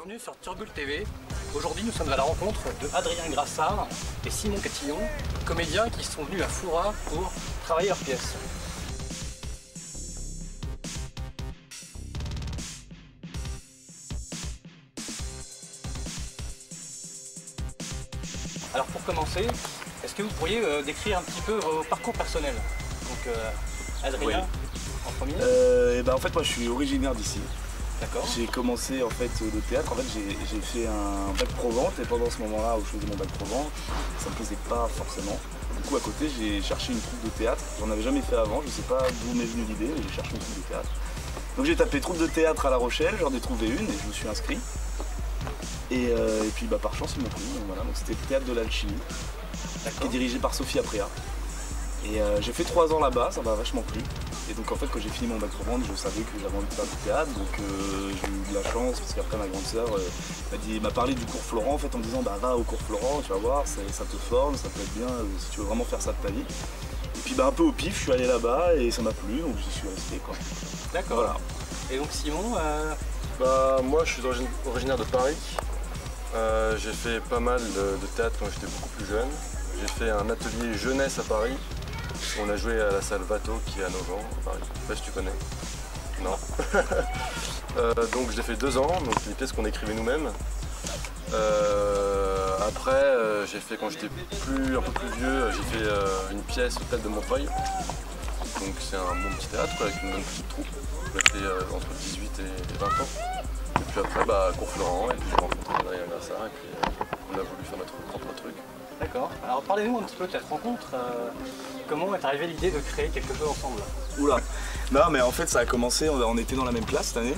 bienvenue sur Turbule TV. Aujourd'hui nous sommes à la rencontre de Adrien Grassard et Simon Catillon, comédiens qui sont venus à Foura pour travailler leur pièce. Alors pour commencer, est-ce que vous pourriez décrire un petit peu vos parcours personnels? Donc Adrien, oui. En premier. En fait moi je suis originaire d'ici. D'accord. J'ai commencé en fait le théâtre, en fait j'ai fait un bac pro-vente et pendant ce moment-là où je faisais mon bac pro-vente, ça me plaisait pas forcément. Du coup à côté j'ai cherché une troupe de théâtre, j'en avais jamais fait avant, je sais pas d'où m'est venue l'idée, mais j'ai cherché une troupe de théâtre. Donc j'ai tapé troupe de théâtre à La Rochelle, j'en ai trouvé une et je me suis inscrit. Et puis par chance ils m'ont pris, donc voilà, donc c'était le théâtre de l'Alchimie, qui est dirigé par Sophie Aprea. Et j'ai fait 3 ans là-bas, ça m'a vachement plu. Et donc en fait quand j'ai fini mon bac pro-vente, je savais que j'avais envie de faire du théâtre, donc j'ai eu de la chance parce qu'après ma grande sœur m'a parlé du cours Florent en fait en me disant va au cours Florent, tu vas voir, ça te forme, ça peut être bien si tu veux vraiment faire ça de ta vie. Et puis un peu au pif, je suis allé là-bas et ça m'a plu, donc j'y suis resté quoi. D'accord. Voilà. Et donc Simon moi je suis originaire de Paris. J'ai fait pas mal de théâtre quand j'étais beaucoup plus jeune. J'ai fait un atelier jeunesse à Paris. On a joué à la salle Vato qui est à Nogent, à Paris. Je sais pas si tu connais. Non. Donc je l'ai fait 2 ans, donc des pièces qu'on écrivait nous-mêmes. Après, j'ai fait quand j'étais un peu plus vieux, j'ai fait une pièce au Théâtre de Montreuil. Donc c'est un bon petit théâtre avec une bonne petite troupe. J'ai fait entre 18 et 20 ans. Et puis après, cours Florent, et puis j'ai rencontré Adrien Grassard, et puis on a voulu faire notre propre truc. D'accord. Alors parlez-nous un petit peu de cette rencontre. Comment est arrivée l'idée de créer quelque chose ensemble? Oula. Non mais en fait ça a commencé, on était dans la même classe cette année.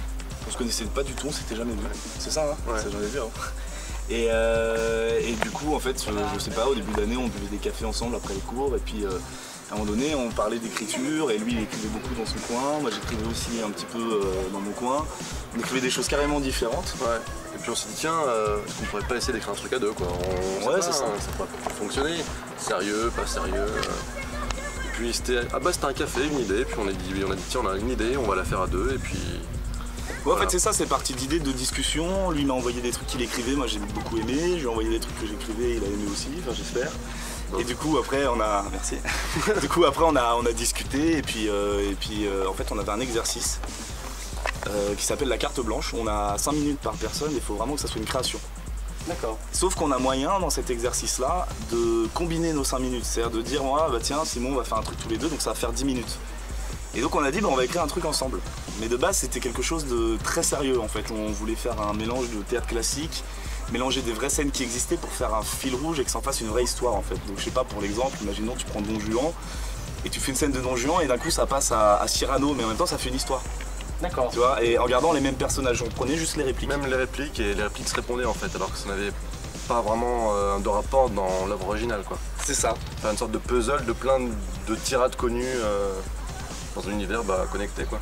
On se connaissait pas du tout, on s'était jamais vu. C'est ça hein? Ouais. Ça j'en ai vu hein. Et du coup en fait, je sais pas, au début d'année on buvait des cafés ensemble après les cours et puis à un moment donné on parlait d'écriture et lui il écrivait beaucoup dans son coin, moi j'écrivais aussi un petit peu dans mon coin. On écrivait des choses carrément différentes. Ouais. Et puis on s'est dit tiens, est-ce qu'on pourrait pas essayer d'écrire un truc à deux quoi? Ouais c'est ça. Ça pourrait fonctionner. Sérieux, pas sérieux. Et puis c'était un café, une idée, puis on a dit tiens on a une idée, on va la faire à deux et puis. Ouais, en fait c'est ça, c'est parti d'idées de discussion. Lui m'a envoyé des trucs qu'il écrivait, moi j'ai beaucoup aimé, je lui ai envoyé des trucs que j'écrivais, il a aimé aussi, enfin j'espère. Et du coup après on a. Merci. Du coup après on a discuté et puis en fait on avait un exercice qui s'appelle la carte blanche. On a 5 minutes par personne et il faut vraiment que ça soit une création. D'accord. Sauf qu'on a moyen dans cet exercice là de combiner nos 5 minutes, c'est-à-dire de dire tiens Simon on va faire un truc tous les deux donc ça va faire 10 minutes. Et donc on a dit on va écrire un truc ensemble. Mais de base c'était quelque chose de très sérieux en fait. On voulait faire un mélange de théâtre classique, mélanger des vraies scènes qui existaient pour faire un fil rouge et que ça en fasse une vraie histoire en fait. Donc je sais pas, pour l'exemple, imaginons tu prends Don Juan et tu fais une scène de Don Juan et d'un coup ça passe à Cyrano mais en même temps ça fait une histoire. D'accord. Tu vois, et en gardant les mêmes personnages, on prenait juste les répliques. Même les répliques, et les répliques se répondaient en fait, alors que ça n'avait pas vraiment de rapport dans l'œuvre originale quoi. C'est ça. Enfin, une sorte de puzzle de plein de tirades connues dans un univers connecté quoi.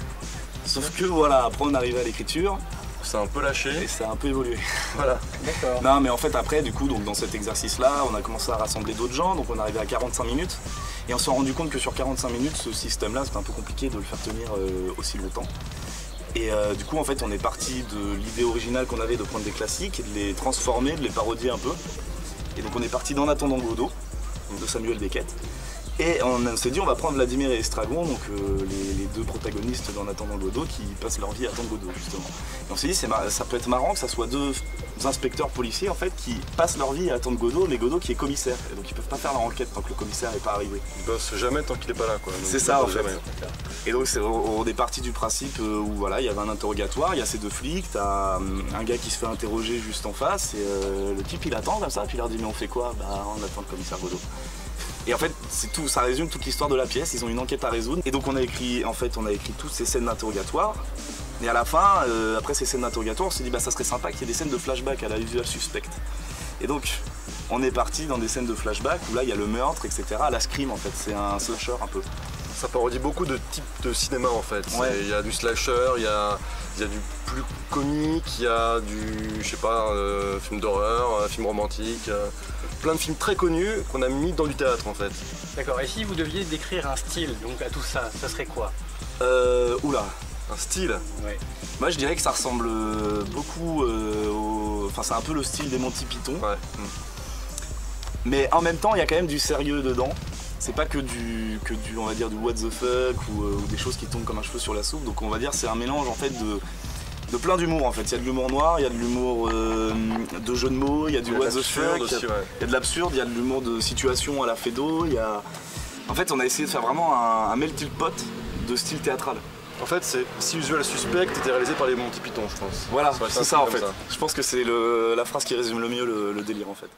Sauf que voilà, après on arrivait à l'écriture. Ça a un peu lâché. Et ça a un peu évolué. Voilà. D'accord. Non mais en fait après du coup donc dans cet exercice là on a commencé à rassembler d'autres gens, donc on est arrivé à 45 minutes. Et on s'est rendu compte que sur 45 minutes ce système là c'était un peu compliqué de le faire tenir aussi longtemps. Et du coup en fait on est parti de l'idée originale qu'on avait de prendre des classiques et de les transformer, de les parodier un peu. Et donc on est parti d'En attendant Godot de Samuel Beckett. Et on s'est dit on va prendre Vladimir et Estragon, donc les 2 protagonistes d'En attendant Godot qui passent leur vie à attendre Godot justement. Et on s'est dit ça peut être marrant que ça soit 2 inspecteurs policiers en fait qui passent leur vie à attendre Godot, mais Godot qui est commissaire. Et donc ils peuvent pas faire leur enquête tant que le commissaire n'est pas arrivé. Ils bossent jamais tant qu'il est pas là quoi. C'est ça en fait. Et donc on est parti du principe où voilà, il y avait un interrogatoire, il y a ces 2 flics, t'as un gars qui se fait interroger juste en face et le type il attend comme ça, puis il leur dit mais on fait quoi? On attend le commissaire Godot. Et en fait, c'est tout, ça résume toute l'histoire de la pièce, ils ont une enquête à résoudre. Et donc on a écrit toutes ces scènes d'interrogatoire. Et à la fin, après ces scènes d'interrogatoire, on s'est dit ça serait sympa qu'il y ait des scènes de flashback à la Usual Suspect. Et donc on est parti dans des scènes de flashback où là il y a le meurtre, etc. À la Scream en fait, c'est un slasher un peu. Ça parodie beaucoup de types de cinéma en fait. Ouais. Il y a du slasher, il y a du plus comique, il y a du, je sais pas, film d'horreur, film romantique, plein de films très connus qu'on a mis dans du théâtre en fait. D'accord, et si vous deviez décrire un style donc à tout ça, ça serait quoi? Oula. Un style? Ouais. Moi je dirais que ça ressemble beaucoup au enfin c'est un peu le style des Monty Python. Ouais. Mais en même temps, il y a quand même du sérieux dedans. C'est pas que du on va dire du what the fuck ou des choses qui tombent comme un cheveu sur la soupe. Donc on va dire c'est un mélange en fait de plein d'humour en fait. Il y a de l'humour noir, il y a de l'humour de jeux de mots, il y a du what the fuck, il y a de l'absurde, il y a de l'humour de situation à la Fédo. En fait, on a essayé de faire vraiment un melting pot de style théâtral. En fait, c'est Si Usual Suspect était réalisé par les Monty Python, je pense. Voilà, c'est ça en fait. Ça. Je pense que c'est la phrase qui résume le mieux le délire en fait.